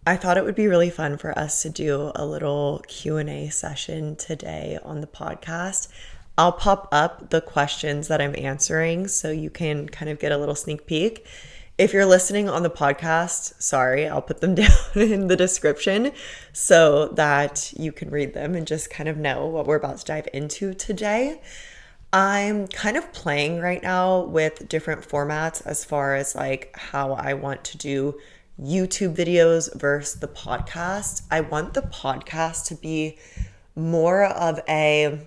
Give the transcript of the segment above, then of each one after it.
I thought it would be really fun for us to do a little Q&A session today on the podcast. I'll pop up the questions that I'm answering so you can kind of get a little sneak peek. If you're listening on the podcast, sorry, I'll put them down in the description so that you can read them and just kind of know what we're about to dive into today. I'm kind of playing right now with different formats as far as like how I want to do YouTube videos versus the podcast. I want the podcast to be more of a,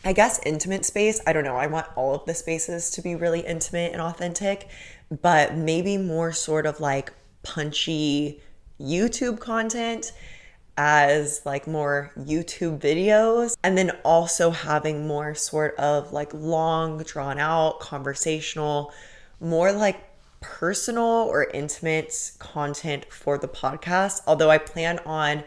I guess, intimate space. I don't know. I want all of the spaces to be really intimate and authentic, but maybe more sort of like punchy YouTube content as like more YouTube videos, and then also having more sort of like long drawn out conversational, more like personal or intimate content for the podcast, although I plan on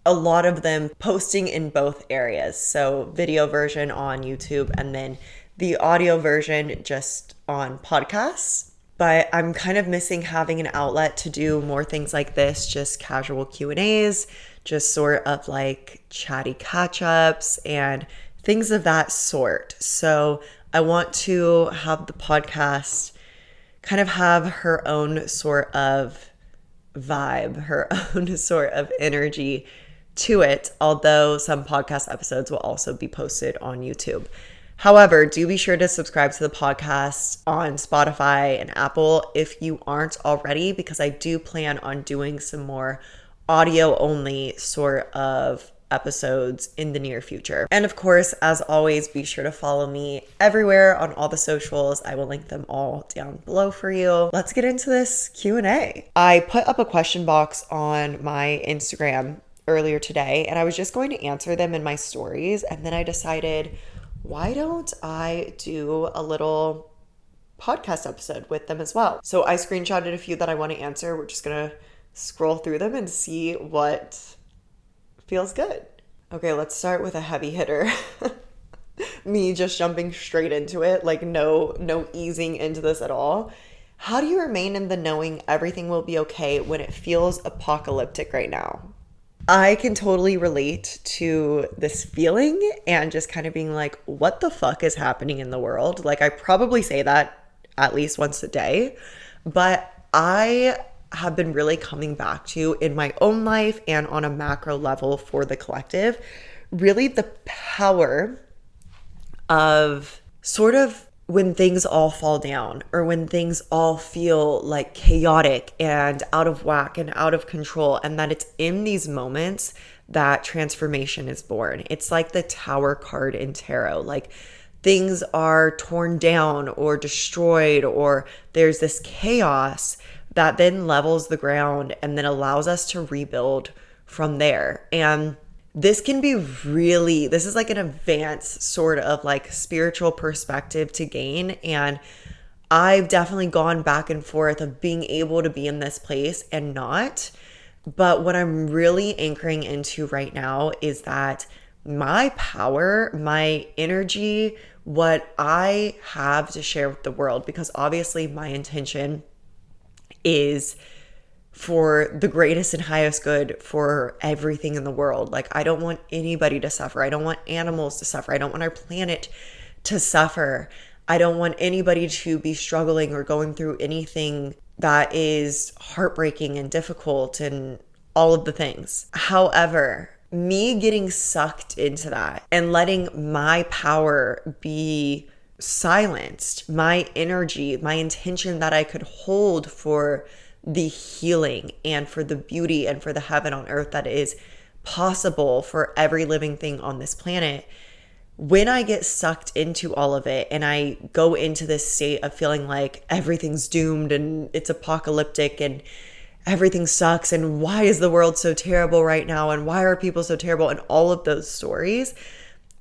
a lot of them posting in both areas. So video version on YouTube and then the audio version just on podcasts. But I'm kind of missing having an outlet to do more things like this, just casual Q&As, just sort of like chatty catch-ups and things of that sort. So I want to have the podcast kind of have her own sort of vibe, her own sort of energy to it, although some podcast episodes will also be posted on YouTube. However, do be sure to subscribe to the podcast on Spotify and Apple if you aren't already, because I do plan on doing some more audio only sort of episodes in the near future. And of course, as always, be sure to follow me everywhere on all the socials. I will link them all down below for you. Let's get into this Q&A. I put up a question box on my Instagram earlier today, and I was just going to answer them in my stories, and then I decided, why don't I do a little podcast episode with them as well? So I screenshotted a few that I want to answer. We're just going to scroll through them and see what feels good. Okay, let's start with a heavy hitter. Me just jumping straight into it, like no easing into this at all. How do you remain in the knowing everything will be okay when it feels apocalyptic right now? I can totally relate to this feeling and just kind of being like, what the fuck is happening in the world? Like, I probably say that at least once a day, but I have been really coming back to, in my own life and on a macro level for the collective, really the power of sort of when things all fall down or when things all feel like chaotic and out of whack and out of control, and that it's in these moments that transformation is born. It's like the Tower card in tarot. Like, things are torn down or destroyed, or there's this chaos that then levels the ground and then allows us to rebuild from there. And this can be this is like an advanced sort of like spiritual perspective to gain. And I've definitely gone back and forth of being able to be in this place and not. But what I'm really anchoring into right now is that my power, my energy, what I have to share with the world, because obviously my intention is for the greatest and highest good for everything in the world. Like, I don't want anybody to suffer. I don't want animals to suffer. I don't want our planet to suffer. I don't want anybody to be struggling or going through anything that is heartbreaking and difficult and all of the things. However, me getting sucked into that and letting my power be silenced, my energy, my intention that I could hold for the healing and for the beauty and for the heaven on earth that is possible for every living thing on this planet. When I get sucked into all of it and I go into this state of feeling like everything's doomed and it's apocalyptic and everything sucks and why is the world so terrible right now and why are people so terrible and all of those stories,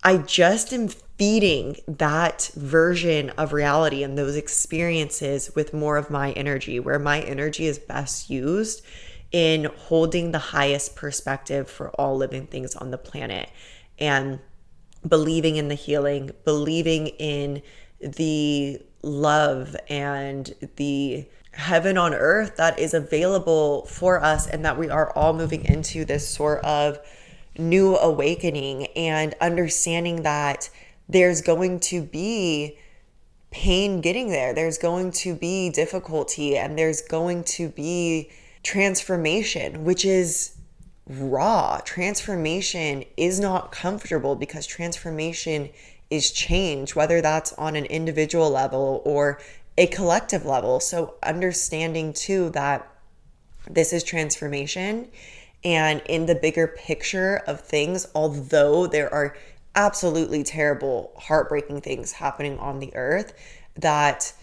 I just am feeding that version of reality and those experiences with more of my energy, where my energy is best used in holding the highest perspective for all living things on the planet and believing in the healing, believing in the love and the heaven on earth that is available for us, and that we are all moving into this sort of new awakening and understanding that there's going to be pain getting there. There's going to be difficulty, and there's going to be transformation, which is raw. Transformation is not comfortable because transformation is change, whether that's on an individual level or a collective level. So understanding too that this is transformation, and in the bigger picture of things, although there are absolutely terrible, heartbreaking things happening on the earth, that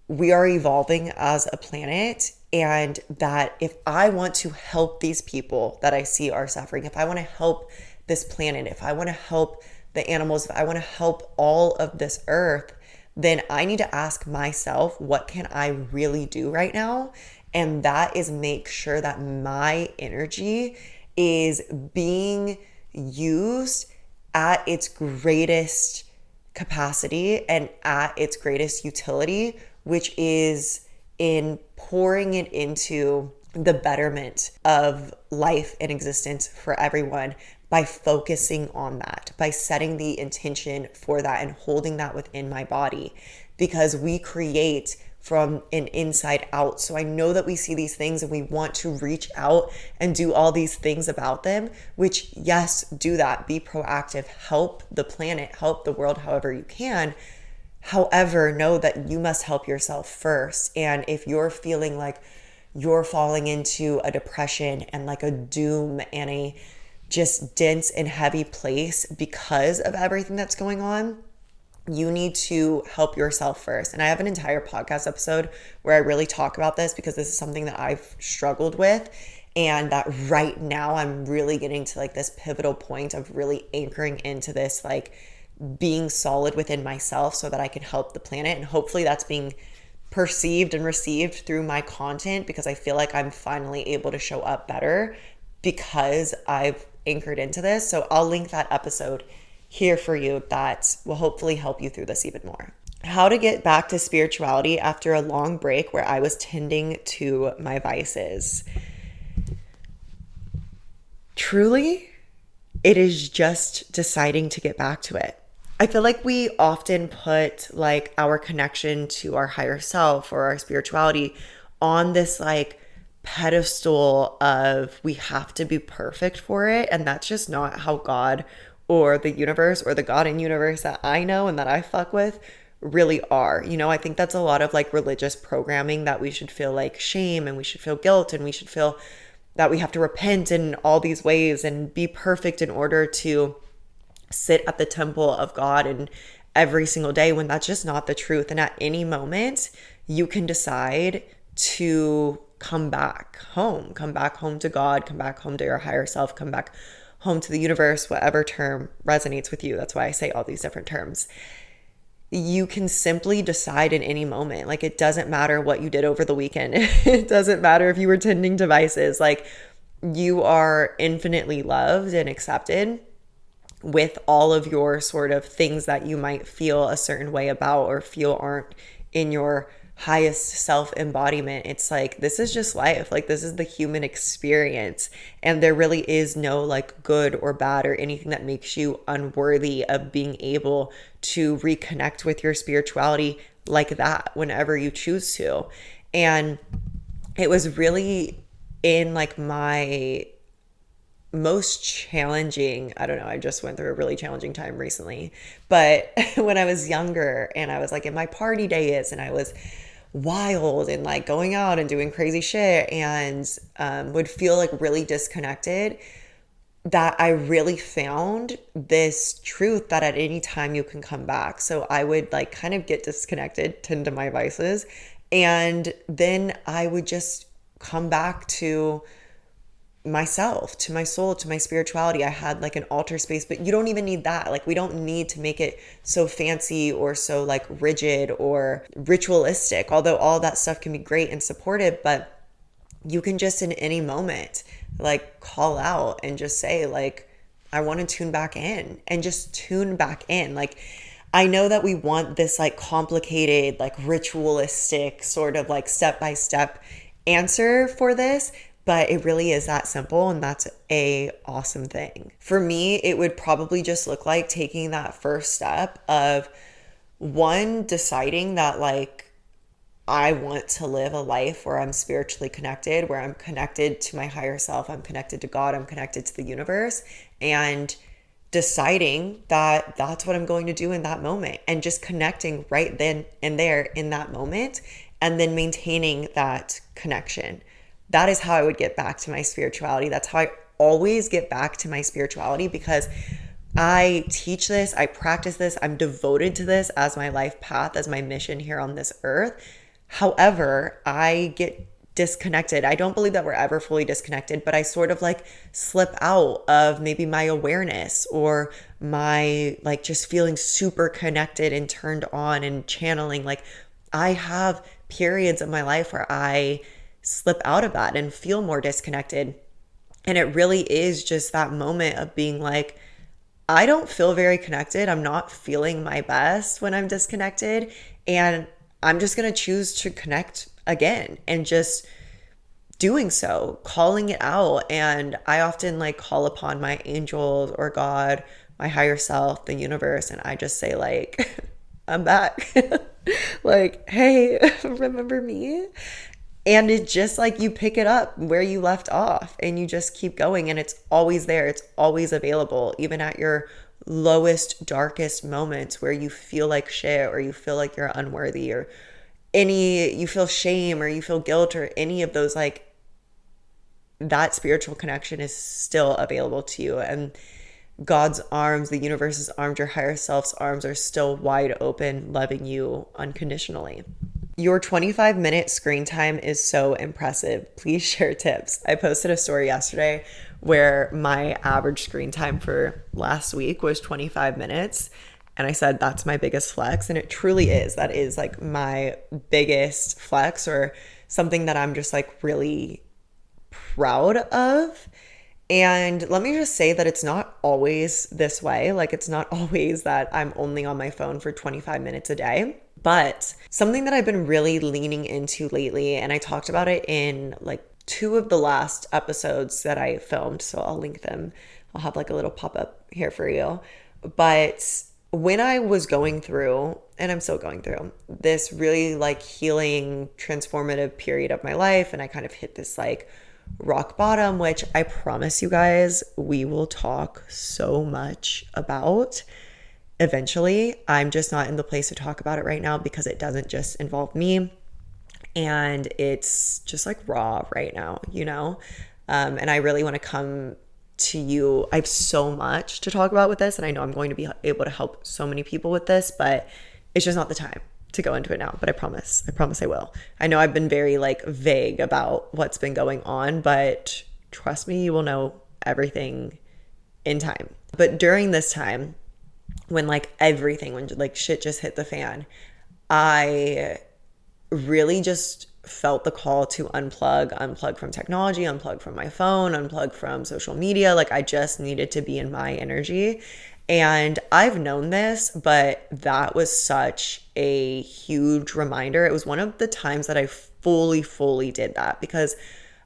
we are evolving as a planet, and that if I want to help these people that I see are suffering, if I want to help this planet, if I want to help the animals, if I want to help all of this earth, then I need to ask myself, what can I really do right now? And that is make sure that my energy is being used at its greatest capacity and at its greatest utility, which is in pouring it into the betterment of life and existence for everyone, by focusing on that, by setting the intention for that and holding that within my body, because we create from an inside out. So I know that we see these things and we want to reach out and do all these things about them, which, yes, do that. Be proactive, help the planet, help the world however you can. However, know that you must help yourself first. And if you're feeling like you're falling into a depression and like a doom and a just dense and heavy place because of everything that's going on, you need to help yourself first. And I have an entire podcast episode where I really talk about this, because this is something that I've struggled with, and that right now I'm really getting to like this pivotal point of really anchoring into this, like being solid within myself so that I can help the planet. And hopefully that's being perceived and received through my content, because I feel like I'm finally able to show up better because I've anchored into this. So I'll link that episode here for you that will hopefully help you through this even more. How to get back to spirituality after a long break where I was tending to my vices. Truly, it is just deciding to get back to it. I feel like we often put like our connection to our higher self or our spirituality on this like pedestal of we have to be perfect for it. And that's just not how God or the universe or the God and universe that I know and that I fuck with really are. You know, I think that's a lot of like religious programming, that we should feel like shame and we should feel guilt and we should feel that we have to repent in all these ways and be perfect in order to sit at the temple of God and every single day, when that's just not the truth. And at any moment you can decide to come back home to God, come back home to your higher self, come back home to the universe, whatever term resonates with you. That's why I say all these different terms. You can simply decide in any moment. Like, it doesn't matter what you did over the weekend. It doesn't matter if you were tending to vices. Like, you are infinitely loved and accepted with all of your sort of things that you might feel a certain way about or feel aren't in your highest self embodiment. It's like, this is just life. Like, this is the human experience. And there really is no like good or bad or anything that makes you unworthy of being able to reconnect with your spirituality like that whenever you choose to. And it was really in like my most challenging, I don't know, I just went through a really challenging time recently, but when I was younger and I was like in my party days and I was wild and like going out and doing crazy shit and would feel like really disconnected, that I really found this truth that at any time you can come back. So I would like kind of get disconnected, tend to my vices, and then I would just come back to myself, to my soul, to my spirituality. I had like an altar space, but you don't even need that. Like, we don't need to make it so fancy or so like rigid or ritualistic, although all that stuff can be great and supportive. But you can just in any moment like call out and just say like, I want to tune back in, and just tune back in. Like, I know that we want this like complicated, like ritualistic sort of like step by step answer for this, but it really is that simple, and that's a awesome thing. For me, it would probably just look like taking that first step of one, deciding that like I want to live a life where I'm spiritually connected, where I'm connected to my higher self, I'm connected to God, I'm connected to the universe, and deciding that that's what I'm going to do in that moment, and just connecting right then and there in that moment, and then maintaining that connection. That is how I would get back to my spirituality. That's how I always get back to my spirituality, because I teach this, I practice this, I'm devoted to this as my life path, as my mission here on this earth. However, I get disconnected. I don't believe that we're ever fully disconnected, but I sort of like slip out of maybe my awareness or my like just feeling super connected and turned on and channeling. Like I have periods of my life where I slip out of that and feel more disconnected. And it really is just that moment of being like, I don't feel very connected. I'm not feeling my best when I'm disconnected. And I'm just going to choose to connect again, and just doing so, calling it out. And I often like call upon my angels or God, my higher self, the universe. And I just say like, I'm back. Like, hey, remember me? And it's just like you pick it up where you left off and you just keep going, and it's always there. It's always available, even at your lowest, darkest moments where you feel like shit, or you feel like you're unworthy, or you feel shame, or you feel guilt, or any of those, like that spiritual connection is still available to you. And God's arms, the universe's arms, your higher self's arms are still wide open, loving you unconditionally. Your 25-minute screen time is so impressive. Please share tips. I posted a story yesterday where my average screen time for last week was 25 minutes. And I said, that's my biggest flex. And it truly is. That is like my biggest flex, or something that I'm just like really proud of. And let me just say that it's not always this way. Like it's not always that I'm only on my phone for 25 minutes a day. But something that I've been really leaning into lately, and I talked about it in like 2 of the last episodes that I filmed, so I'll link them. I'll have like a little pop-up here for you. But when I was going through, and I'm still going through, this really like healing, transformative period of my life, and I kind of hit this like rock bottom, which I promise you guys, we will talk so much about eventually. I'm just not in the place to talk about it right now because it doesn't just involve me, and it's just like raw right now, you know? And I really want to come to you. I have so much to talk about with this, and I know I'm going to be able to help so many people with this, but it's just not the time to go into it now. But I promise I will. I know I've been very like vague about what's been going on, but trust me, you will know everything in time. But during this time, when like shit just hit the fan, I really just felt the call to unplug from technology, unplug from my phone, unplug from social media. Like I just needed to be in my energy. And I've known this, but that was such a huge reminder. It was one of the times that I fully did that, because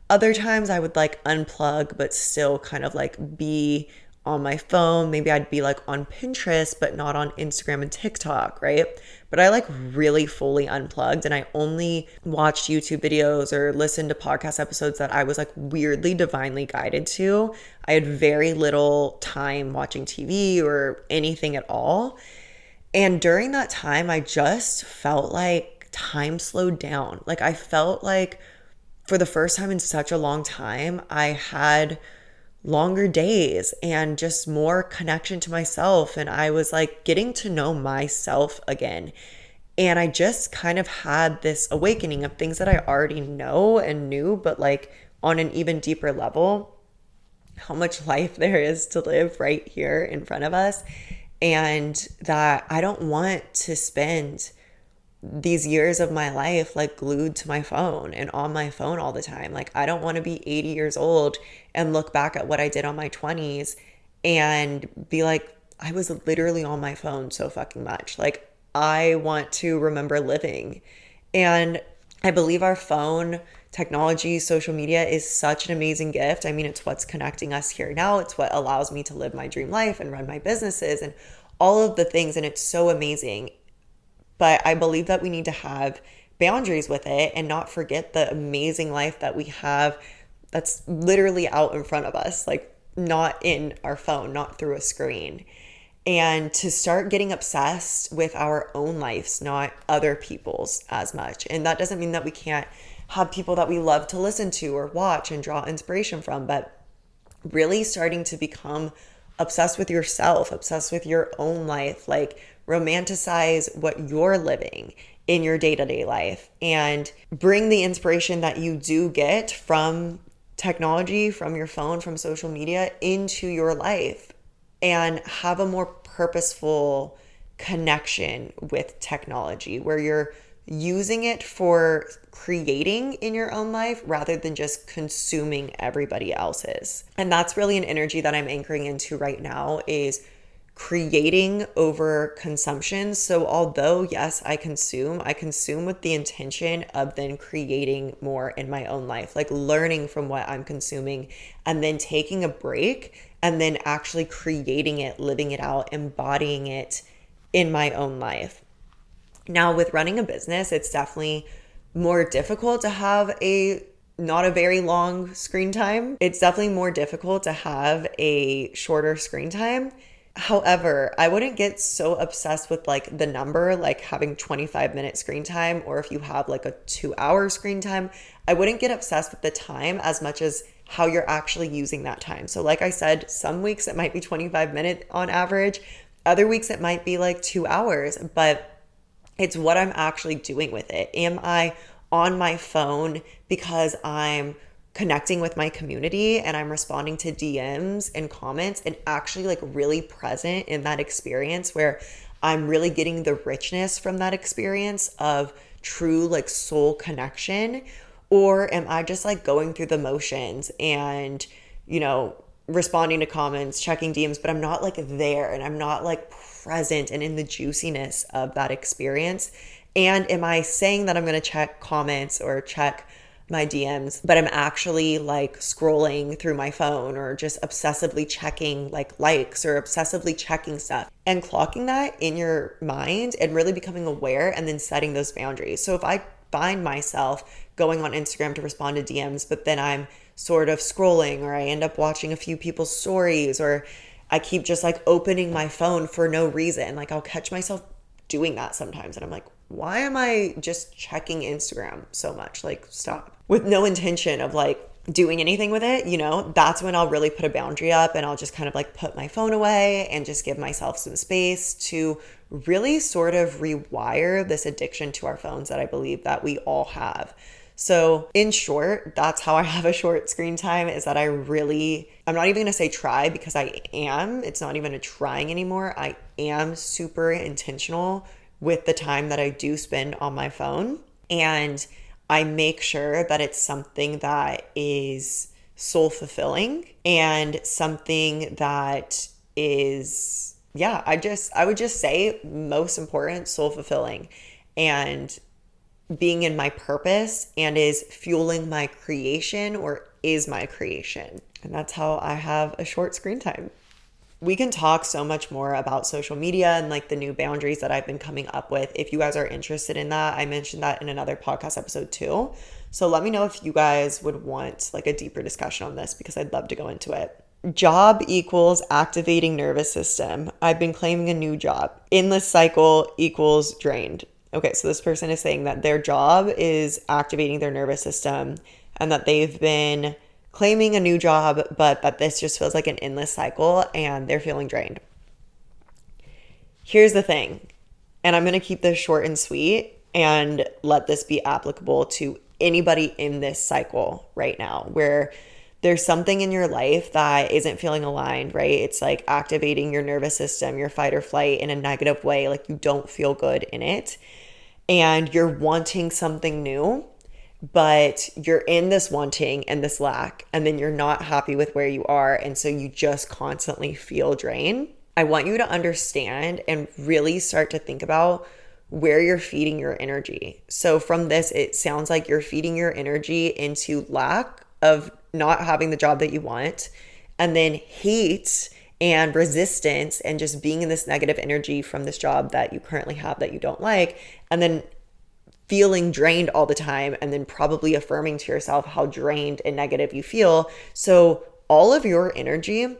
other times I would like unplug, but still kind of like be on my phone. Maybe I'd be like on Pinterest, but not on Instagram and TikTok, right? But I like really fully unplugged, and I only watched YouTube videos or listened to podcast episodes that I was like weirdly divinely guided to. I had very little time watching TV or anything at all. And during that time, I just felt like time slowed down. Like I felt like for the first time in such a long time, I had longer days and just more connection to myself. And I was like getting to know myself again. And I just kind of had this awakening of things that I already know and knew, but like on an even deeper level, how much life there is to live right here in front of us. And that I don't want to spend these years of my life like glued to my phone and on my phone all the time. Like I don't want to be 80 years old and look back at what I did on my 20s and be like, I was literally on my phone so fucking much. Like, I want to remember living. And I believe our phone technology, social media is such an amazing gift. I mean, it's what's connecting us here now. It's what allows me to live my dream life and run my businesses and all of the things. And it's so amazing. But I believe that we need to have boundaries with it and not forget the amazing life that we have that's literally out in front of us, like not in our phone, not through a screen. And to start getting obsessed with our own lives, not other people's as much. And that doesn't mean that we can't have people that we love to listen to or watch and draw inspiration from, but really starting to become obsessed with yourself, obsessed with your own life, like romanticize what you're living in your day-to-day life and bring the inspiration that you do get from technology, from your phone, from social media into your life and have a more purposeful connection with technology where you're using it for creating in your own life rather than just consuming everybody else's. And that's really an energy that I'm anchoring into right now is creating over consumption. So although yes, I consume with the intention of then creating more in my own life, like learning from what I'm consuming and then taking a break and then actually creating it, living it out, embodying it in my own life. Now with running a business, it's definitely more difficult to have not a very long screen time. It's definitely more difficult to have a shorter screen time. However, I wouldn't get so obsessed with like the number, like having 25-minute screen time, or if you have like a 2-hour screen time, I wouldn't get obsessed with the time as much as how you're actually using that time. So like I said, some weeks it might be 25 minutes on average. Other weeks it might be like 2 hours, but it's what I'm actually doing with it. Am I on my phone because I'm connecting with my community and I'm responding to DMs and comments and actually like really present in that experience where I'm really getting the richness from that experience of true like soul connection? Or am I just like going through the motions and, responding to comments, checking DMs, but I'm not like there and I'm not like present and in the juiciness of that experience? And am I saying that I'm going to check comments or check my DMs, but I'm actually like scrolling through my phone or just obsessively checking like likes or obsessively checking stuff and clocking that in your mind and really becoming aware and then setting those boundaries. So if I find myself going on Instagram to respond to DMs, but then I'm sort of scrolling or I end up watching a few people's stories or I keep just like opening my phone for no reason, like I'll catch myself doing that sometimes and I'm like, why am I just checking Instagram so much? Like, stop. With no intention of like doing anything with it, that's when I'll really put a boundary up and I'll just kind of like put my phone away and just give myself some space to really sort of rewire this addiction to our phones that I believe that we all have. So in short, that's how I have a short screen time is that I'm not even going to say try because I am. It's not even a trying anymore. I am super intentional with the time that I do spend on my phone. And I make sure that it's something that is soul fulfilling and something that is, I would just say most important, soul fulfilling and being in my purpose and is fueling my creation or is my creation. And that's how I have a short screen time. We can talk so much more about social media and like the new boundaries that I've been coming up with. If you guys are interested in that, I mentioned that in another podcast episode too. So let me know if you guys would want like a deeper discussion on this because I'd love to go into it. Job equals activating nervous system. I've been claiming a new job. Endless cycle equals drained. Okay, so this person is saying that their job is activating their nervous system and that they've been claiming a new job, but that this just feels like an endless cycle and they're feeling drained. Here's the thing, and I'm going to keep this short and sweet and let this be applicable to anybody in this cycle right now where there's something in your life that isn't feeling aligned, right? It's like activating your nervous system, your fight or flight in a negative way, like you don't feel good in it. And you're wanting something new, but you're in this wanting and this lack, and then you're not happy with where you are. And so you just constantly feel drained. I want you to understand and really start to think about where you're feeding your energy. So from this, it sounds like you're feeding your energy into lack of not having the job that you want, and then hate and resistance and just being in this negative energy from this job that you currently have that you don't like, and then feeling drained all the time, and then probably affirming to yourself how drained and negative you feel. So all of your energy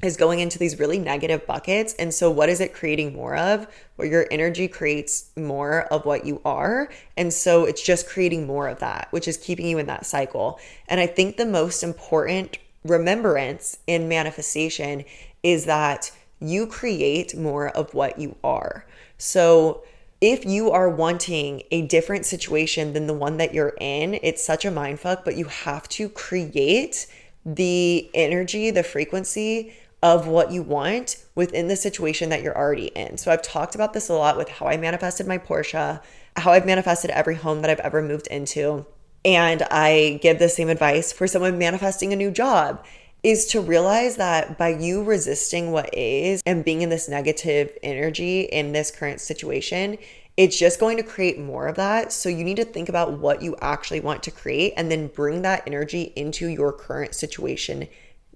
is going into these really negative buckets. And so what is it creating more of? Well, your energy creates more of what you are. And so it's just creating more of that, which is keeping you in that cycle. And I think the most important remembrance in manifestation is that you create more of what you are. So if you are wanting a different situation than the one that you're in, it's such a mindfuck, but you have to create the energy, the frequency of what you want within the situation that you're already in. So I've talked about this a lot with how I manifested my Porsche, how I've manifested every home that I've ever moved into. And I give the same advice for someone manifesting a new job, is to realize that by you resisting what is and being in this negative energy in this current situation, it's just going to create more of that. So you need to think about what you actually want to create and then bring that energy into your current situation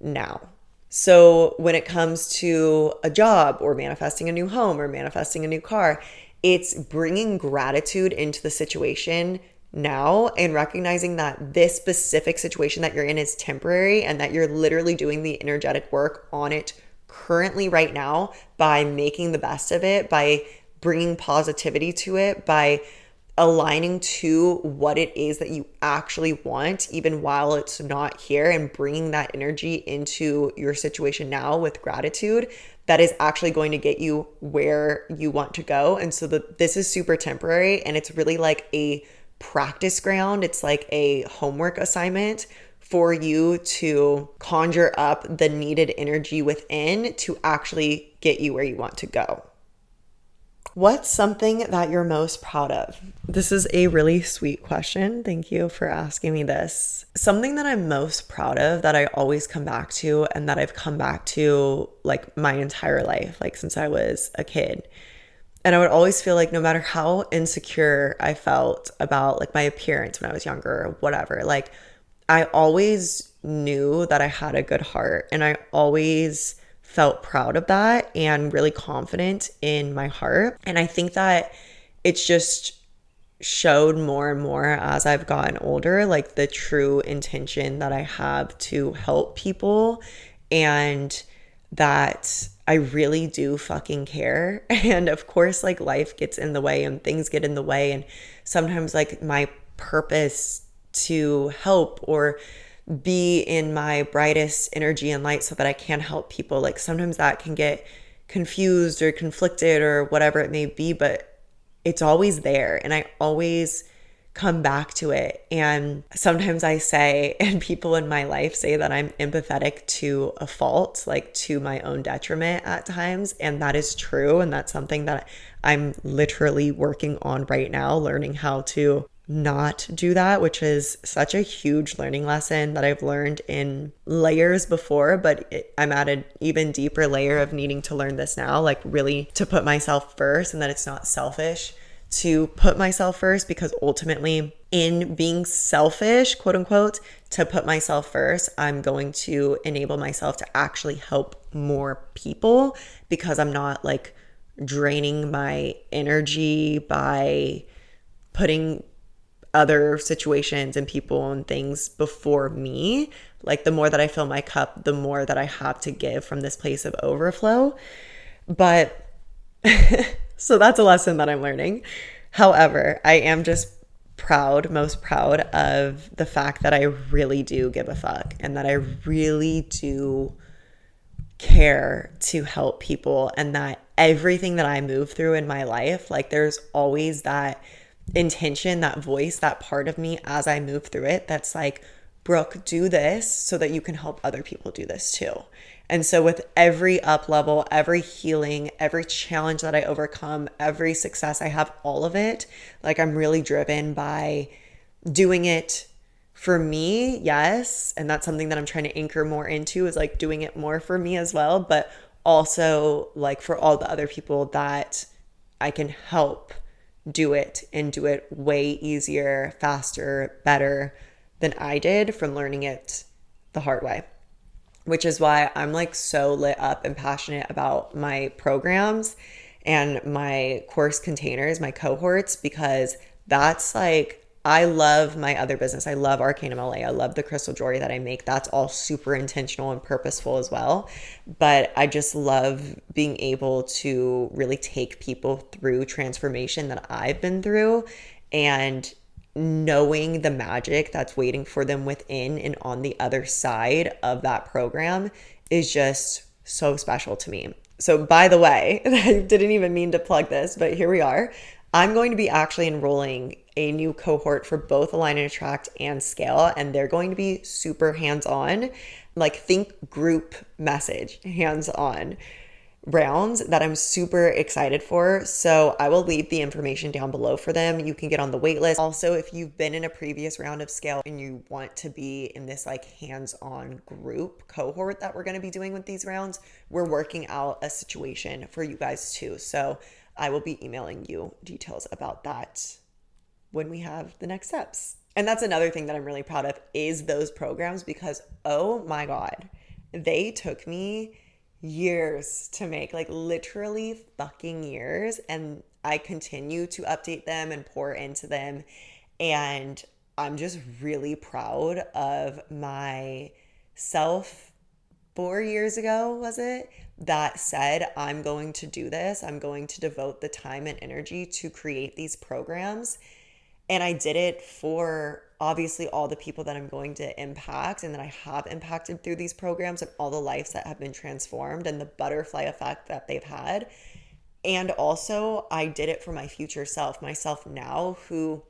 now. So when it comes to a job or manifesting a new home or manifesting a new car, it's bringing gratitude into the situation now and recognizing that this specific situation that you're in is temporary and that you're literally doing the energetic work on it currently right now by making the best of it, by bringing positivity to it, by aligning to what it is that you actually want, even while it's not here, and bringing that energy into your situation now with gratitude. That is actually going to get you where you want to go. And so this is super temporary, and it's really like a practice ground. It's like a homework assignment for you to conjure up the needed energy within to actually get you where you want to go. What's something that you're most proud of? This is a really sweet question. Thank you for asking me this. Something that I'm most proud of that I always come back to and that I've come back to like my entire life, like since I was a kid. And I would always feel like no matter how insecure I felt about like my appearance when I was younger or whatever, like I always knew that I had a good heart, and I always felt proud of that and really confident in my heart. And I think that it's just showed more and more as I've gotten older, like the true intention that I have to help people, and that I really do fucking care. And of course, like life gets in the way and things get in the way. And sometimes like my purpose to help or be in my brightest energy and light so that I can help people, like sometimes that can get confused or conflicted or whatever it may be, but it's always there and I always come back to it. And sometimes I say, and people in my life say, that I'm empathetic to a fault, like to my own detriment at times, and that is true. And that's something that I'm literally working on right now, learning how to not do that, which is such a huge learning lesson that I've learned in layers before, but I'm at an even deeper layer of needing to learn this now, like really to put myself first, and that it's not selfish to put myself first, because ultimately in being selfish, quote unquote, to put myself first, I'm going to enable myself to actually help more people, because I'm not like draining my energy by putting other situations and people and things before me. Like the more that I fill my cup, the more that I have to give from this place of overflow. But so that's a lesson that I'm learning. However, I am just most proud of the fact that I really do give a fuck and that I really do care to help people, and that everything that I move through in my life, like there's always that intention, that voice, that part of me as I move through it that's like, Brooke, do this so that you can help other people do this too. And so with every up level, every healing, every challenge that I overcome, every success I have, all of it, like I'm really driven by doing it for me, yes. And that's something that I'm trying to anchor more into, is like doing it more for me as well, but also like for all the other people that I can help do it and do it way easier, faster, better than I did from learning it the hard way. Which is why I'm like so lit up and passionate about my programs and my course containers, my cohorts, because that's like, I love my other business. I love Arcanum LA. I love the crystal jewelry that I make. That's all super intentional and purposeful as well. But I just love being able to really take people through transformation that I've been through and knowing the magic that's waiting for them within and on the other side of that program is just so special to me. So, by the way, I didn't even mean to plug this, but here we are. I'm going to be actually enrolling a new cohort for both Align and Attract and Scale, and they're going to be super hands-on, like think group message, hands-on rounds that I'm super excited for. So I will leave the information down below for them. You can get on the wait list. Also, if you've been in a previous round of Scale and you want to be in this like hands-on group cohort that we're going to be doing with these rounds, we're working out a situation for you guys too. So I will be emailing you details about that when we have the next steps. And that's another thing that I'm really proud of is those programs, because oh my God, they took me years to make, like literally fucking years. And I continue to update them and pour into them. And I'm just really proud of myself 4 years ago, was it, that said, I'm going to do this. I'm going to devote the time and energy to create these programs. And I did it for obviously all the people that I'm going to impact and that I have impacted through these programs and all the lives that have been transformed and the butterfly effect that they've had. And also I did it for my future self, myself now, who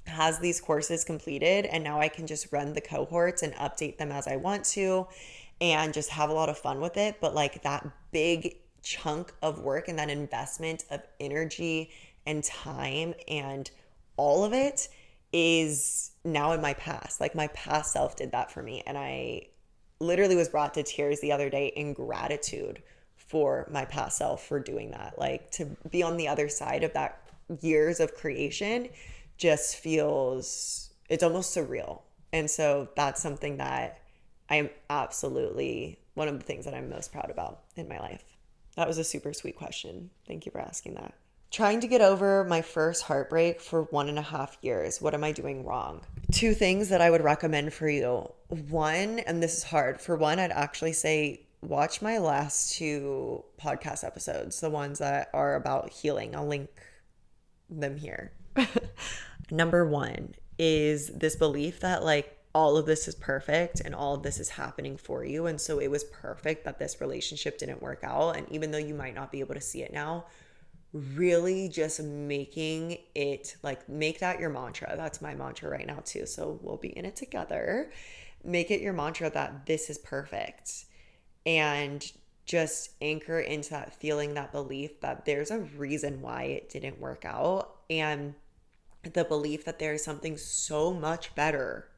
has these courses completed, and now I can just run the cohorts and update them as I want to and just have a lot of fun with it. But like that big chunk of work and that investment of energy and time and all of it is now in my past. Like my past self did that for me. And I literally was brought to tears the other day in gratitude for my past self for doing that. Like to be on the other side of that years of creation just feels, it's almost surreal. And so that's something that I am absolutely one of the things that I'm most proud about in my life. That was a super sweet question. Thank you for asking that. Trying to get over my first heartbreak for 1.5 years. What am I doing wrong? 2 things that I would recommend for you. One, and this is hard. For one, I'd actually say watch my last 2 podcast episodes, the ones that are about healing. I'll link them here. Number 1 is this belief that like all of this is perfect and all of this is happening for you. And so it was perfect that this relationship didn't work out. And even though you might not be able to see it now, really just making it like, make that your mantra. That's my mantra right now too. So we'll be in it together. Make it your mantra that this is perfect, and just anchor into that feeling, that belief that there's a reason why it didn't work out, and the belief that there is something so much better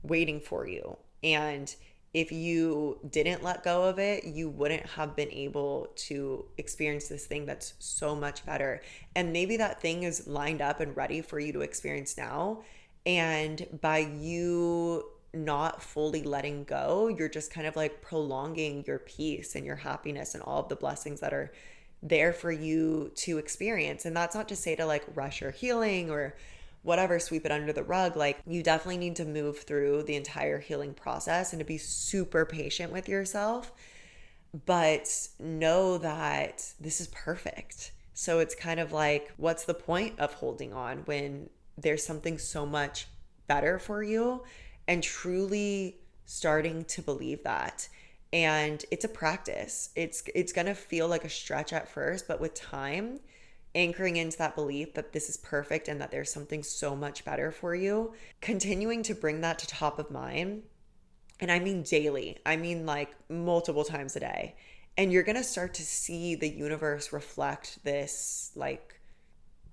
waiting for you. And if you didn't let go of it, you wouldn't have been able to experience this thing that's so much better. And maybe that thing is lined up and ready for you to experience now. And by you not fully letting go, you're just kind of like prolonging your peace and your happiness and all of the blessings that are there for you to experience. And that's not to say to like rush your healing or whatever, sweep it under the rug. Like you definitely need to move through the entire healing process and to be super patient with yourself, but know that this is perfect. So it's kind of like, what's the point of holding on when there's something so much better for you, and truly starting to believe that. And it's a practice. It's going to feel like a stretch at first, but with time, anchoring into that belief that this is perfect and that there's something so much better for you, continuing to bring that to top of mind. And I mean daily, I mean like multiple times a day. And you're going to start to see the universe reflect this like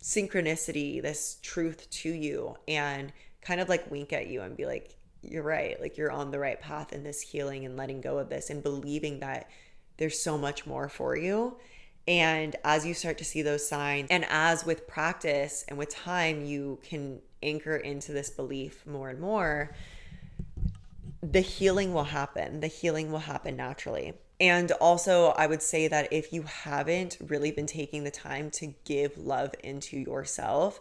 synchronicity, this truth to you, and kind of like wink at you and be like, you're right. Like you're on the right path in this healing and letting go of this and believing that there's so much more for you. And as you start to see those signs, and as with practice and with time, you can anchor into this belief more and more, the healing will happen. The healing will happen naturally. And also, I would say that if you haven't really been taking the time to give love into yourself,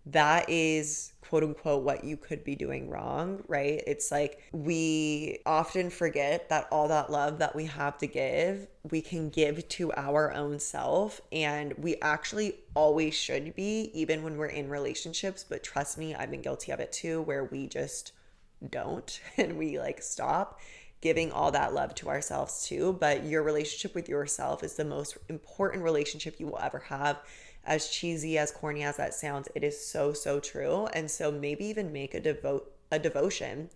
that is quote unquote what you could be doing wrong, right? It's like we often forget that all that love that we have to give, we can give to our own self. And we actually always should be, even when we're in relationships. But trust me, I've been guilty of it too, where we just don't and we like stop giving all that love to ourselves too. But your relationship with yourself is the most important relationship you will ever have. As cheesy, as corny as that sounds, it is so, so true. And so maybe even make a devotion,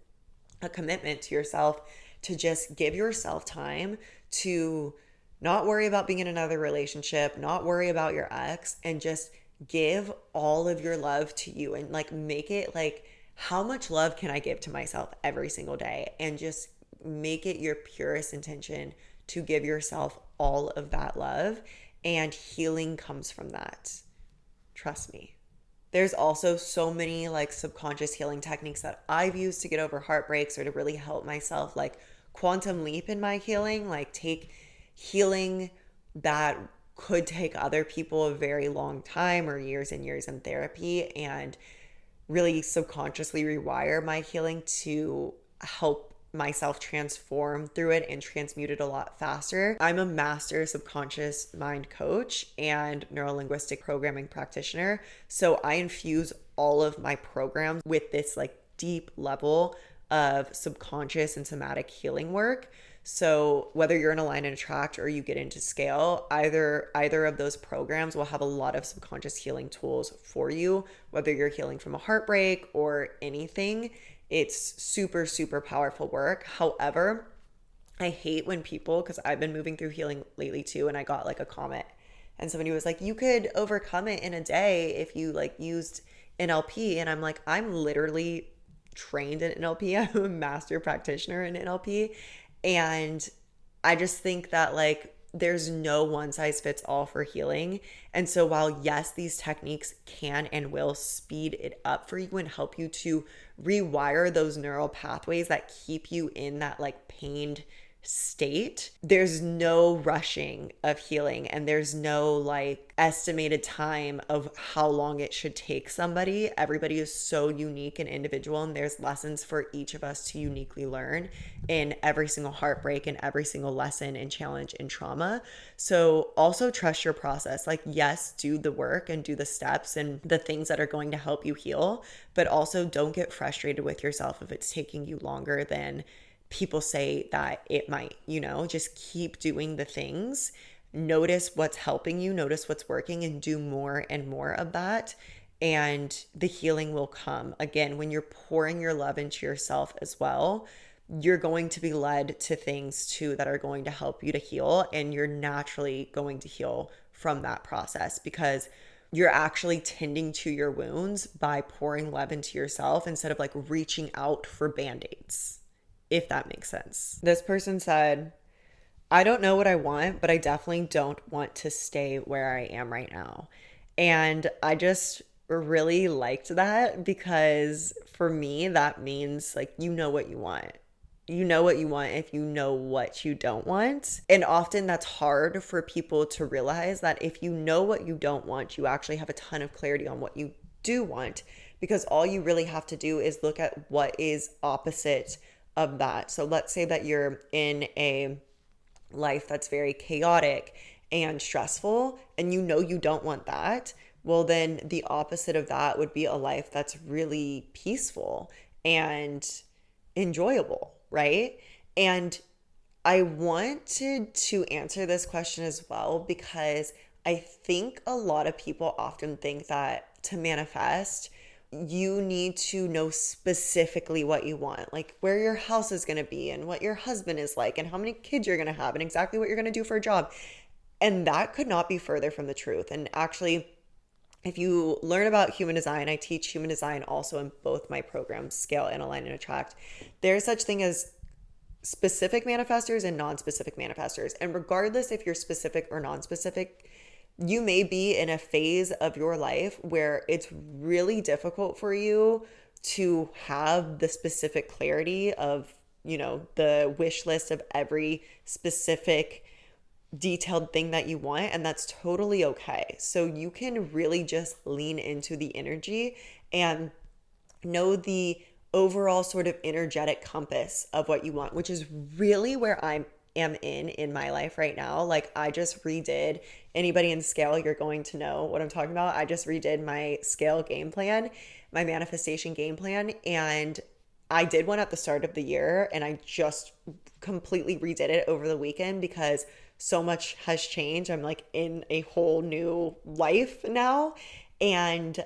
a commitment to yourself to just give yourself time to not worry about being in another relationship, not worry about your ex, and just give all of your love to you. And like make it like, how much love can I give to myself every single day? And just make it your purest intention to give yourself all of that love. And healing comes from that. Trust me. There's also so many like subconscious healing techniques that I've used to get over heartbreaks or to really help myself like quantum leap in my healing, like take healing that could take other people a very long time or years and years in therapy, and really subconsciously rewire my healing to help myself transform through it and transmute it a lot faster. I'm a master subconscious mind coach and neurolinguistic programming practitioner. So I infuse all of my programs with this like deep level of subconscious and somatic healing work. So whether you're in Align and Attract or you get into Scale, either of those programs will have a lot of subconscious healing tools for you, whether you're healing from a heartbreak or anything. It's super, super powerful work. However, I hate when people, because I've been moving through healing lately too, and I got like a comment and somebody was like, you could overcome it in a day if you like used NLP. And I'm like, I'm literally trained in NLP. I'm a master practitioner in NLP. And I just think that like there's no one size fits all for healing. And so while yes, these techniques can and will speed it up for you and help you to rewire those neural pathways that keep you in that like pained state, there's no rushing of healing, and there's no like estimated time of how long it should take somebody. Everybody is so unique and individual, and there's lessons for each of us to uniquely learn in every single heartbreak and every single lesson and challenge and trauma. So also trust your process. Like yes, do the work and do the steps and the things that are going to help you heal, but also don't get frustrated with yourself if it's taking you longer than people say that it might. Just keep doing the things, notice what's helping you, notice what's working, and do more and more of that. And the healing will come. Again, when you're pouring your love into yourself as well, you're going to be led to things too that are going to help you to heal. And you're naturally going to heal from that process because you're actually tending to your wounds by pouring love into yourself instead of like reaching out for band-aids. If that makes sense. This person said, I don't know what I want, but I definitely don't want to stay where I am right now. And I just really liked that because for me, that means like, you know what you want. You know what you want if you know what you don't want. And often that's hard for people to realize that if you know what you don't want, you actually have a ton of clarity on what you do want, because all you really have to do is look at what is opposite of that. So let's say that you're in a life that's very chaotic and stressful and you know you don't want that. Well, then the opposite of that would be a life that's really peaceful and enjoyable, right? And I wanted to answer this question as well because I think a lot of people often think that to manifest, you need to know specifically what you want, like where your house is going to be and what your husband is like and how many kids you're going to have and exactly what you're going to do for a job. And that could not be further from the truth. And actually, if you learn about human design, I teach human design also in both my programs, Scale and Align and Attract. There's such thing as specific manifestors and non-specific manifestors. And regardless if you're specific or non-specific, you may be in a phase of your life where it's really difficult for you to have the specific clarity of, the wish list of every specific detailed thing that you want, and that's totally okay. So you can really just lean into the energy and know the overall sort of energetic compass of what you want, which is really where I am in my life right now. Like, I just redid, anybody in scale, you're going to know what I'm talking about. I just redid my scale game plan, my manifestation game plan, and I did one at the start of the year, and I just completely redid it over the weekend because so much has changed. I'm like in a whole new life now. And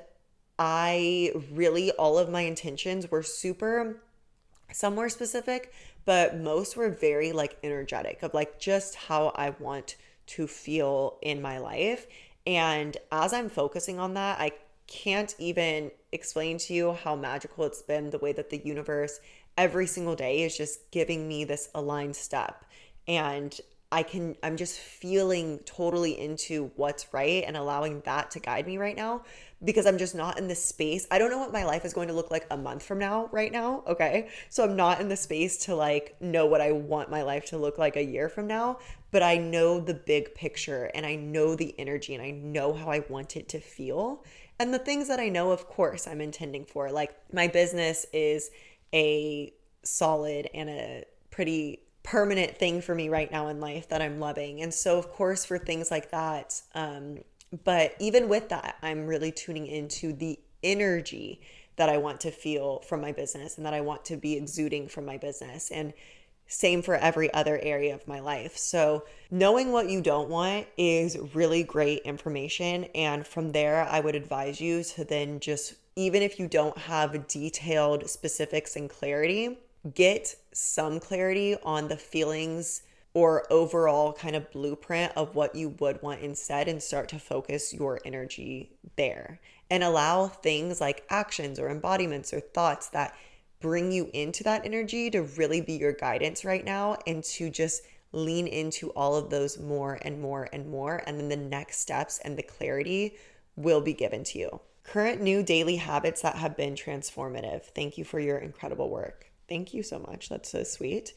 I really, all of my intentions were some were specific, but most were very like energetic of like just how I want to feel in my life. And as I'm focusing on that, I can't even explain to you how magical it's been, the way that the universe every single day is just giving me this aligned step. And I'm just feeling totally into what's right and allowing that to guide me right now, because I'm just not in the space. I don't know what my life is going to look like a month from now right now. Okay. So I'm not in the space to like know what I want my life to look like a year from now, but I know the big picture and I know the energy and I know how I want it to feel. And the things that I know, of course, I'm intending for. Like, my business is a solid and a pretty permanent thing for me right now in life that I'm loving. And so, of course, for things like that, but even with that, I'm really tuning into the energy that I want to feel from my business and that I want to be exuding from my business. And same for every other area of my life. So knowing what you don't want is really great information. And from there, I would advise you to then just, even if you don't have detailed specifics and clarity, get some clarity on the feelings or overall kind of blueprint of what you would want instead, and start to focus your energy there and allow things like actions or embodiments or thoughts that bring you into that energy to really be your guidance right now, and to just lean into all of those more and more and more. And then the next steps and the clarity will be given to you. Current new daily habits that have been transformative. Thank you for your incredible work. Thank you so much. That's so sweet.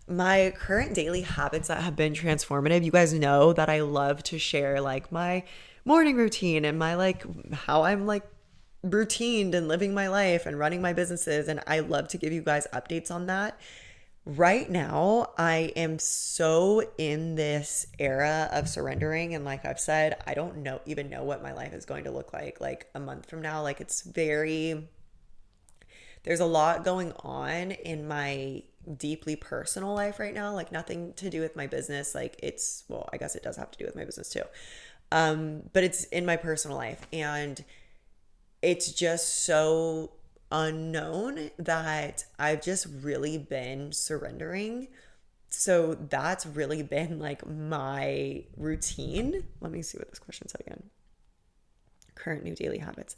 My current daily habits that have been transformative, you guys know that I love to share like my morning routine and my like how I'm like routined and living my life and running my businesses, and I love to give you guys updates on that. Right now, I am so in this era of surrendering, and like I've said, I don't even know what my life is going to look like a month from now. Like, there's a lot going on in my deeply personal life right now, like nothing to do with my business. Like, well, I guess it does have to do with my business too. But it's in my personal life, and it's just so unknown that I've just really been surrendering. So that's really been like my routine. Let me see what this question said again. Current new daily habits.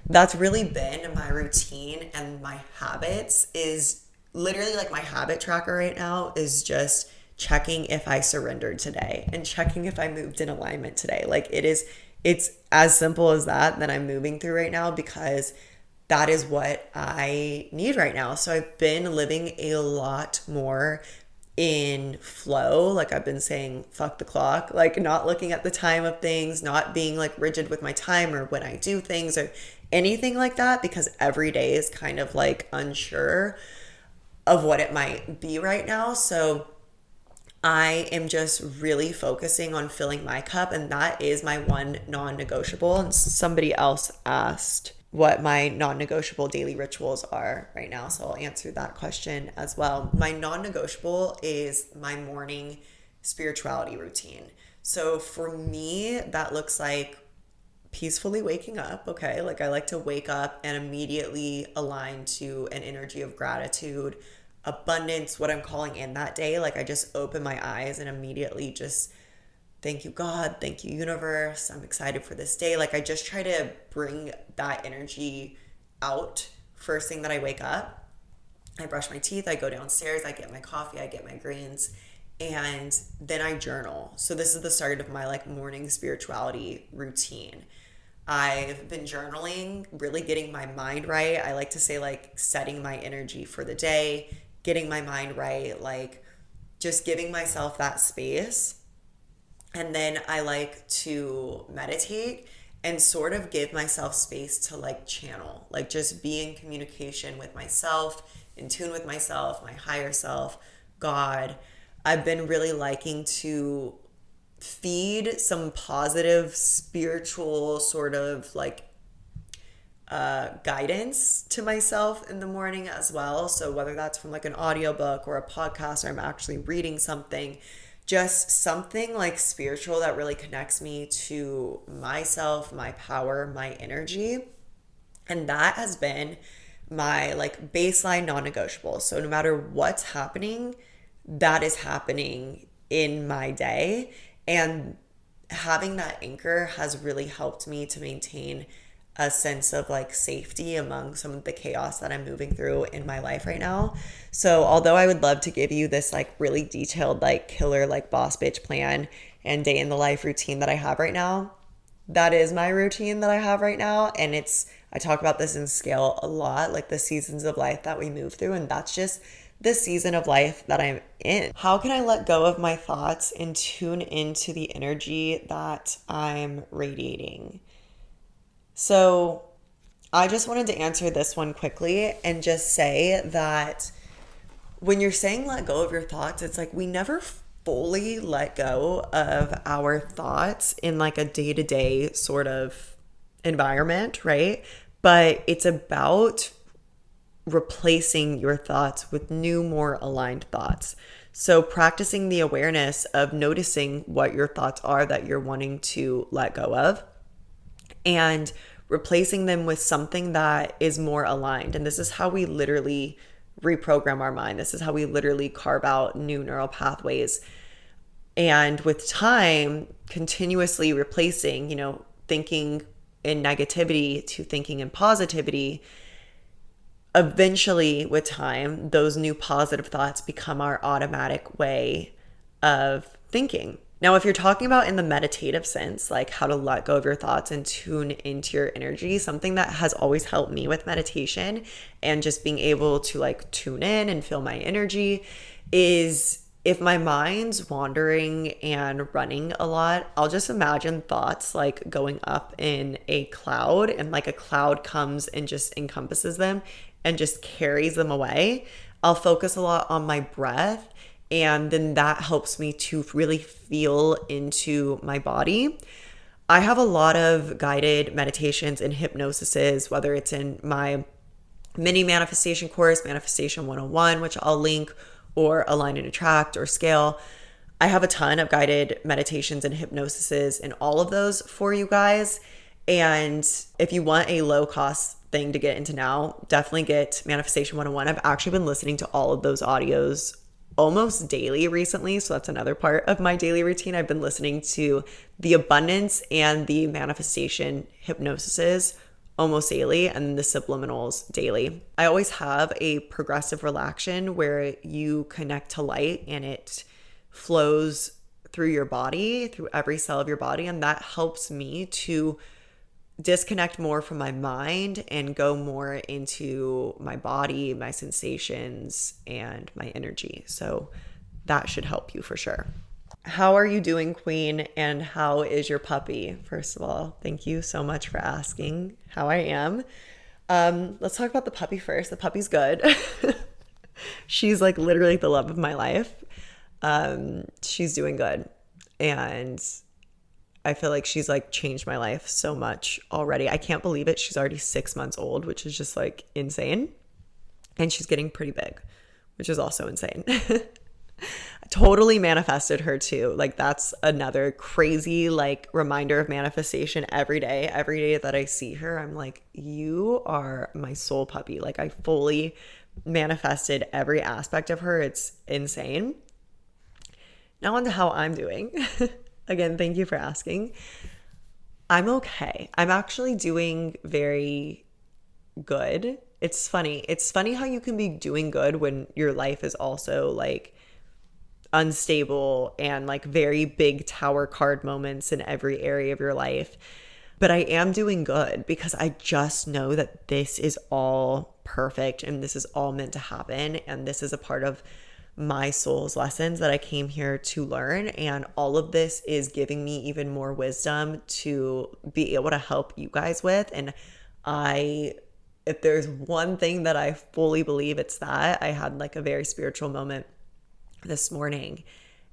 That's really been my routine, and my habits is literally like my habit tracker right now is just checking if I surrendered today and checking if I moved in alignment today. Like, it's as simple as that I'm moving through right now, because that is what I need right now. So I've been living a lot more in flow. Like, I've been saying, fuck the clock, like not looking at the time of things, not being like rigid with my time or when I do things or anything like that, because every day is kind of like unsure of what it might be right now. So I am just really focusing on filling my cup, and that is my one non-negotiable. And somebody else asked what my non-negotiable daily rituals are right now, so I'll answer that question as well. My non-negotiable is my morning spirituality routine. So for me, that looks like peacefully waking up. Okay, like I like to wake up and immediately align to an energy of gratitude, abundance, what I'm calling in that day. Like, I just open my eyes and immediately just thank you, God, thank you, universe, I'm excited for this day. Like, I just try to bring that energy out first thing that I wake up. I brush my teeth, I go downstairs, I get my coffee, I get my greens, and then I journal. So this is the start of my like morning spirituality routine. I've been journaling, really getting my mind right. I like to say like setting my energy for the day, getting my mind right, like just giving myself that space. And then I like to meditate and sort of give myself space to like channel, like just be in communication with myself, in tune with myself, my higher self, God. I've been really liking to feed some positive spiritual sort of like guidance to myself in the morning as well. So whether that's from like an audiobook or a podcast, or I'm actually reading something, just something like spiritual that really connects me to myself, my power, my energy. And that has been my like baseline non-negotiable. So no matter what's happening, that is happening in my day. And having that anchor has really helped me to maintain a sense of like safety among some of the chaos that I'm moving through in my life right now. So although I would love to give you this like really detailed like killer like boss bitch plan and day in the life routine that I have right now, that is my routine that I have right now. And I talk about this in scale a lot, like the seasons of life that we move through. And that's just the season of life that I'm in. How can I let go of my thoughts and tune into the energy that I'm radiating? So I just wanted to answer this one quickly and just say that when you're saying let go of your thoughts, it's like we never fully let go of our thoughts in like a day-to-day sort of environment, right? But it's about replacing your thoughts with new, more aligned thoughts. So practicing the awareness of noticing what your thoughts are that you're wanting to let go of and replacing them with something that is more aligned. And this is how we literally reprogram our mind. This is how we literally carve out new neural pathways. And with time, continuously replacing, thinking in negativity to thinking in positivity, eventually with time, those new positive thoughts become our automatic way of thinking. Now, if you're talking about in the meditative sense, like how to let go of your thoughts and tune into your energy, something that has always helped me with meditation and just being able to like tune in and feel my energy is if my mind's wandering and running a lot, I'll just imagine thoughts like going up in a cloud and like a cloud comes and just encompasses them and just carries them away. I'll focus a lot on my breath. And then that helps me to really feel into my body. I have a lot of guided meditations and hypnosises, whether it's in my mini manifestation course, Manifestation 101, which I'll link, or Align and Attract or Scale. I have a ton of guided meditations and hypnosises in all of those for you guys. And if you want a low cost thing to get into now, definitely get Manifestation 101. I've actually been listening to all of those audios almost daily recently. So that's another part of my daily routine. I've been listening to the abundance and the manifestation hypnosises almost daily and the subliminals daily. I always have a progressive relaxation where you connect to light and it flows through your body, through every cell of your body. And that helps me to disconnect more from my mind and go more into my body, my sensations, and my energy. So that should help you for sure. How are you doing, Queen? And how is your puppy? First of all, thank you so much for asking how I am. Let's talk about the puppy first. The puppy's good. She's like literally the love of my life. She's doing good. And I feel like she's like changed my life so much already. I can't believe it. She's already 6 months old, which is just like insane. And she's getting pretty big, which is also insane. I totally manifested her too. Like that's another crazy like reminder of manifestation every day. Every day that I see her, I'm like, you are my soul puppy. Like I fully manifested every aspect of her. It's insane. Now on to how I'm doing. Again, thank you for asking. I'm okay. I'm actually doing very good. It's funny. It's funny how you can be doing good when your life is also like unstable and like very big tower card moments in every area of your life. But I am doing good because I just know that this is all perfect and this is all meant to happen. And this is a part of my soul's lessons that I came here to learn. And all of this is giving me even more wisdom to be able to help you guys with. And if there's one thing that I fully believe, it's that I had like a very spiritual moment this morning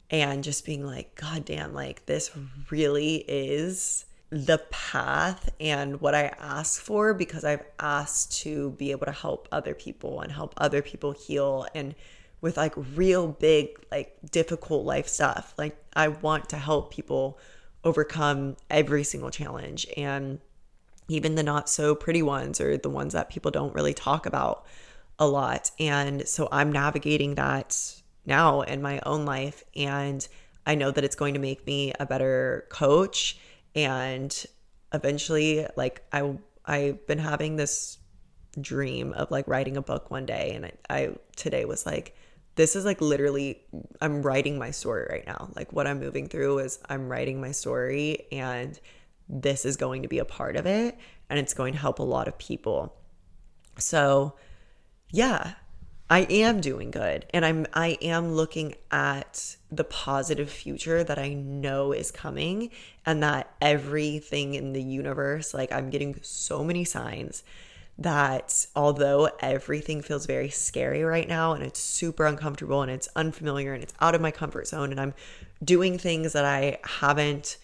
and just being like, God damn, like this really is the path and what I asked for, because I've asked to be able to help other people and help other people heal, and with like real big, like difficult life stuff. Like I want to help people overcome every single challenge, and even the not so pretty ones, or the ones that people don't really talk about a lot. And so I'm navigating that now in my own life, and I know that it's going to make me a better coach. And eventually, like I've been having this dream of like writing a book one day, and I today was like, this is like literally, I'm writing my story right now. Like what I'm moving through is I'm writing my story, and this is going to be a part of it, and it's going to help a lot of people. So yeah, I am doing good, and I am looking at the positive future that I know is coming, and that everything in the universe, like I'm getting so many signs that although everything feels very scary right now, and it's super uncomfortable and it's unfamiliar and it's out of my comfort zone, and I'm doing things that I haven't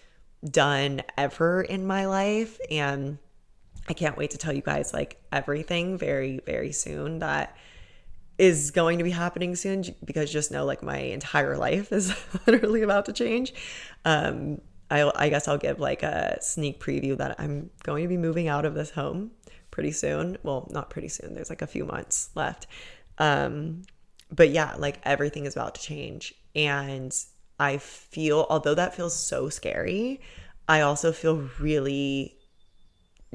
done ever in my life, and I can't wait to tell you guys like everything very, very soon that is going to be happening soon, because just know like my entire life is literally about to change. I guess I'll give like a sneak preview that I'm going to be moving out of this home pretty soon. Well, not pretty soon. There's like a few months left. But yeah, like everything is about to change. And I feel, although that feels so scary, I also feel really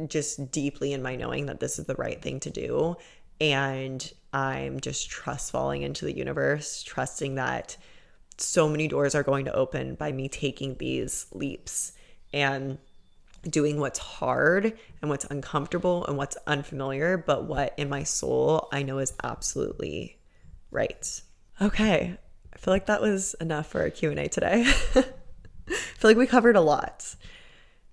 just deeply in my knowing that this is the right thing to do. And I'm just falling into the universe, trusting that so many doors are going to open by me taking these leaps and doing what's hard and what's uncomfortable and what's unfamiliar, but what in my soul I know is absolutely right. Okay, I feel like that was enough for a Q&A today. I feel like we covered a lot.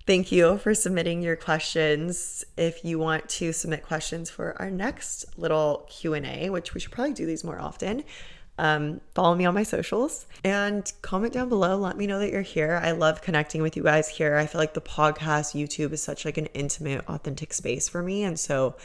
Thank you for submitting your questions. If you want to submit questions for our next little Q&A, which we should probably do these more often, follow me on my socials and comment down below. Let me know that you're here. I love connecting with you guys here. I feel like the podcast, YouTube is such like an intimate, authentic space for me. And so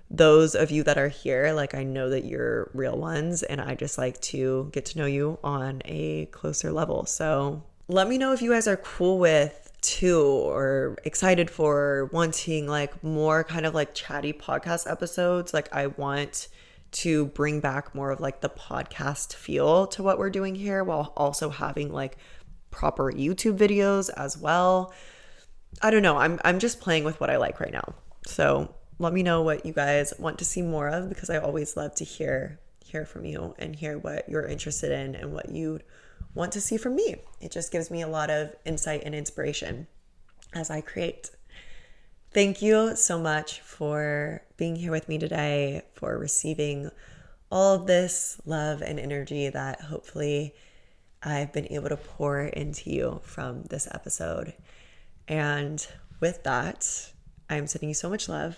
those of you that are here, like I know that you're real ones, and I just like to get to know you on a closer level. So let me know if you guys are cool with or excited for wanting like more kind of like chatty podcast episodes. Like I want to bring back more of like the podcast feel to what we're doing here, while also having like proper YouTube videos as well. I don't know. I'm just playing with what I like right now. So let me know what you guys want to see more of, because I always love to hear from you and hear what you're interested in and what you want to see from me. It just gives me a lot of insight and inspiration as I create. Thank you so much for being here with me today, for receiving all of this love and energy that hopefully I've been able to pour into you from this episode. And with that, I'm sending you so much love,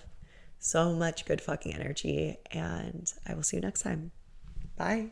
so much good fucking energy, and I will see you next time. Bye.